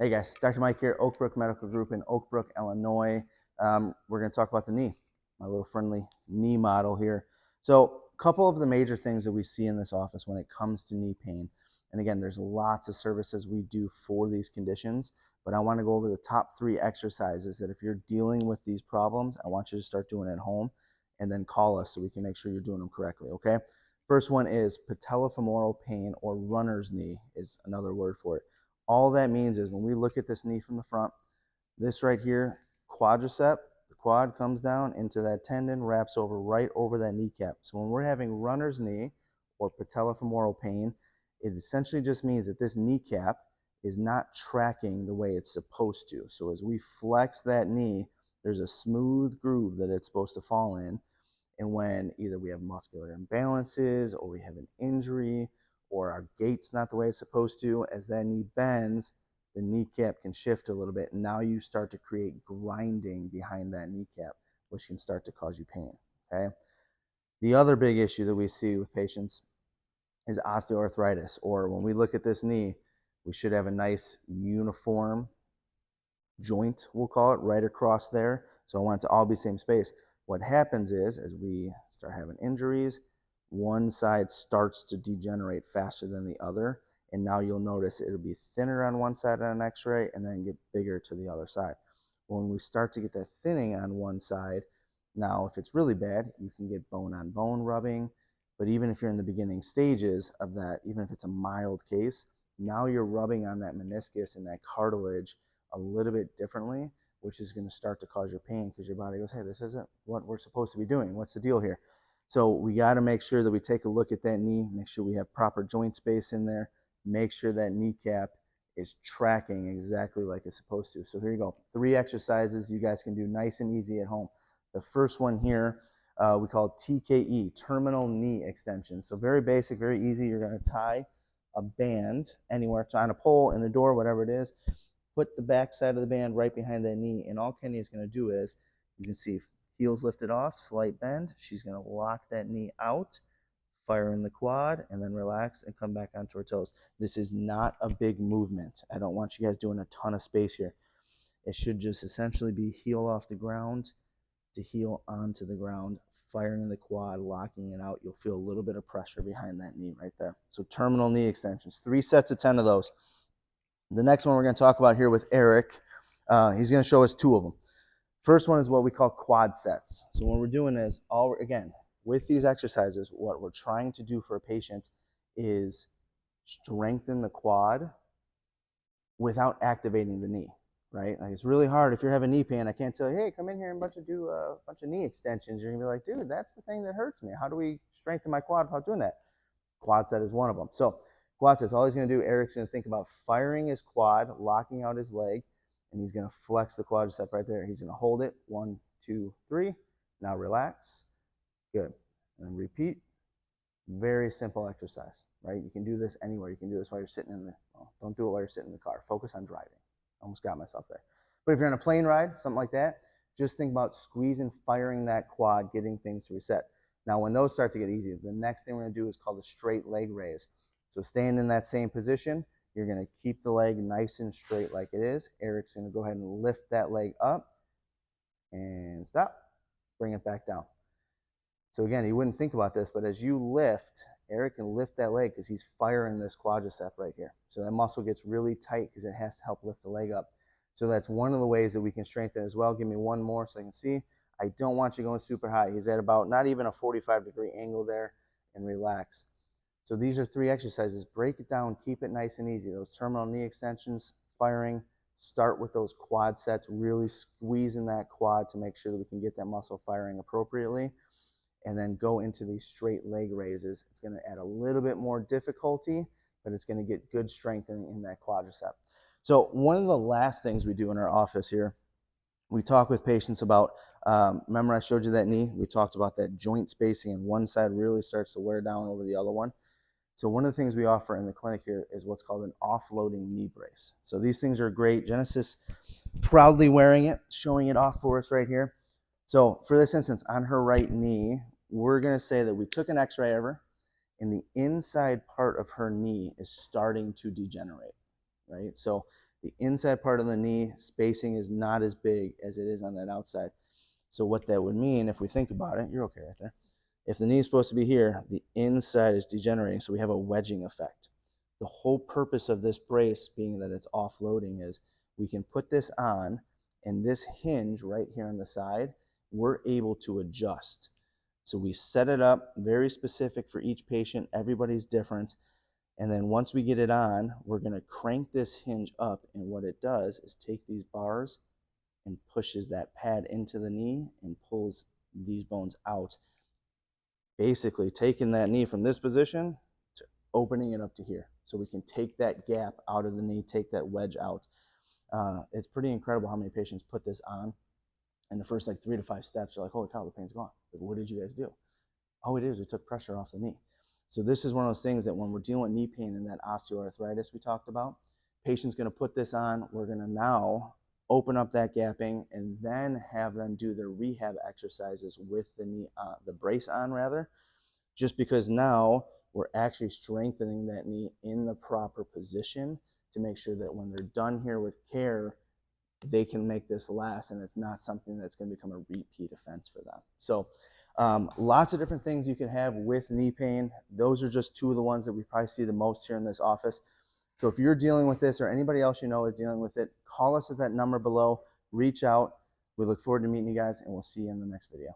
Hey guys, Dr. Mike here, Oakbrook Medical Group in Oak Brook, Illinois. We're going to talk about the knee, my little friendly knee model here. So a couple of the major things that we see in this office when it comes to knee pain. And again, there's lots of services we do for these conditions, but I want to go over the top 3 exercises that if you're dealing with these problems, I want you to start doing at home and then call us so we can make sure you're doing them correctly, okay? First one is patellofemoral pain, or runner's knee is another word for it. All that means is when we look at this knee from the front, this right here, quadricep, the quad comes down into that tendon, wraps over right over that kneecap. So when we're having runner's knee or patellofemoral pain, it essentially just means that this kneecap is not tracking the way it's supposed to. So as we flex that knee, there's a smooth groove that it's supposed to fall in. And when either we have muscular imbalances or we have an injury or our gait's not the way it's supposed to, as that knee bends, the kneecap can shift a little bit. And now you start to create grinding behind that kneecap, which can start to cause you pain, okay? The other big issue that we see with patients is osteoarthritis, or when we look at this knee, we should have a nice uniform joint, we'll call it, right across there. So I want it to all be same space. What happens is, as we start having injuries, one side starts to degenerate faster than the other. And now you'll notice it'll be thinner on one side on an x-ray and then get bigger to the other side. When we start to get that thinning on one side, now if it's really bad, you can get bone on bone rubbing. But even if you're in the beginning stages of that, even if it's a mild case, now you're rubbing on that meniscus and that cartilage a little bit differently, which is going to start to cause your pain because your body goes, hey, this isn't what we're supposed to be doing. What's the deal here? So we got to make sure that we take a look at that knee, make sure we have proper joint space in there, make sure that kneecap is tracking exactly like it's supposed to. So here you go. 3 exercises you guys can do nice and easy at home. The first one here, we call TKE, terminal knee extension. So very basic, very easy. You're going to tie a band anywhere, on a pole, in a door, whatever it is. Put the back side of the band right behind that knee. And all Kenny is going to do is, you can see heels lifted off, slight bend. She's going to lock that knee out, fire in the quad, and then relax and come back onto her toes. This is not a big movement. I don't want you guys doing a ton of space here. It should just essentially be heel off the ground to heel onto the ground, firing in the quad, locking it out. You'll feel a little bit of pressure behind that knee right there. So terminal knee extensions, 3 sets of 10 of those. The next one we're going to talk about here with Eric, he's going to show us 2 of them. First one is what we call quad sets. So what we're doing is, again, with these exercises, what we're trying to do for a patient is strengthen the quad without activating the knee, right? Like, it's really hard if you're having knee pain. I can't tell you, hey, come in here and do a bunch of knee extensions. You're going to be like, dude, that's the thing that hurts me. How do we strengthen my quad without doing that? Quad set is one of them. So quad sets, all he's going to do, Eric's going to think about firing his quad, locking out his leg, and he's going to flex the quadricep right there. He's going to hold it. 1, 2, 3. Now relax. Good. And then repeat. Very simple exercise, right? You can do this anywhere. You can do this while you're sitting in the, well, don't do it while you're sitting in the car. Focus on driving. Almost got myself there. But if you're on a plane ride, something like that, just think about squeezing, firing that quad, getting things to reset. Now, when those start to get easy, the next thing we're going to do is called a straight leg raise. So staying in that same position, you're going to keep the leg nice and straight like it is. Eric's going to go ahead and lift that leg up and stop. Bring it back down. So again, you wouldn't think about this, but as you lift, Eric can lift that leg because he's firing this quadricep right here. So that muscle gets really tight because it has to help lift the leg up. So that's one of the ways that we can strengthen as well. Give me one more so I can see. I don't want you going super high. He's at about not even a 45-degree angle there, and relax. So these are 3 exercises. Break it down, keep it nice and easy. Those terminal knee extensions, firing, start with those quad sets, really squeezing that quad to make sure that we can get that muscle firing appropriately, and then go into these straight leg raises. It's going to add a little bit more difficulty, but it's going to get good strengthening in that quadricep. So one of the last things we do in our office here, we talk with patients about, remember I showed you that knee? We talked about that joint spacing, and one side really starts to wear down over the other one. So one of the things we offer in the clinic here is what's called an offloading knee brace. So these things are great. Genesis proudly wearing it, showing it off for us right here. So for this instance, on her right knee, we're going to say that we took an x-ray of her, and the inside part of her knee is starting to degenerate, right? So The inside part of the knee spacing is not as big as it is on that outside. So what that would mean, if we think about it, you're okay right there. If the knee is supposed to be here, the inside is degenerating, so we have a wedging effect. The whole purpose of this brace, being that it's offloading, is we can put this on, and this hinge right here on the side, we're able to adjust. So we set it up very specific for each patient. Everybody's different. And then once we get it on, we're going to crank this hinge up, and what it does is take these bars and pushes that pad into the knee and pulls these bones out, basically taking that knee from this position to opening it up to here. So we can take that gap out of the knee, take that wedge out. It's pretty incredible how many patients put this on. And the first like 3 to 5 steps are like, holy cow, the pain's gone. Like, what did you guys do? All we did is we took pressure off the knee. So this is one of those things that when we're dealing with knee pain and that osteoarthritis we talked about, patient's going to put this on. We're going to now open up that gapping and then have them do their rehab exercises with the knee, the brace on rather, just because now we're actually strengthening that knee in the proper position to make sure that when they're done here with care, they can make this last and it's not something that's going to become a repeat offense for them. So lots of different things you can have with knee pain. Those are just two of the ones that we probably see the most here in this office. So if you're dealing with this or anybody else you know is dealing with it, call us at that number below, reach out. We look forward to meeting you guys, and we'll see you in the next video.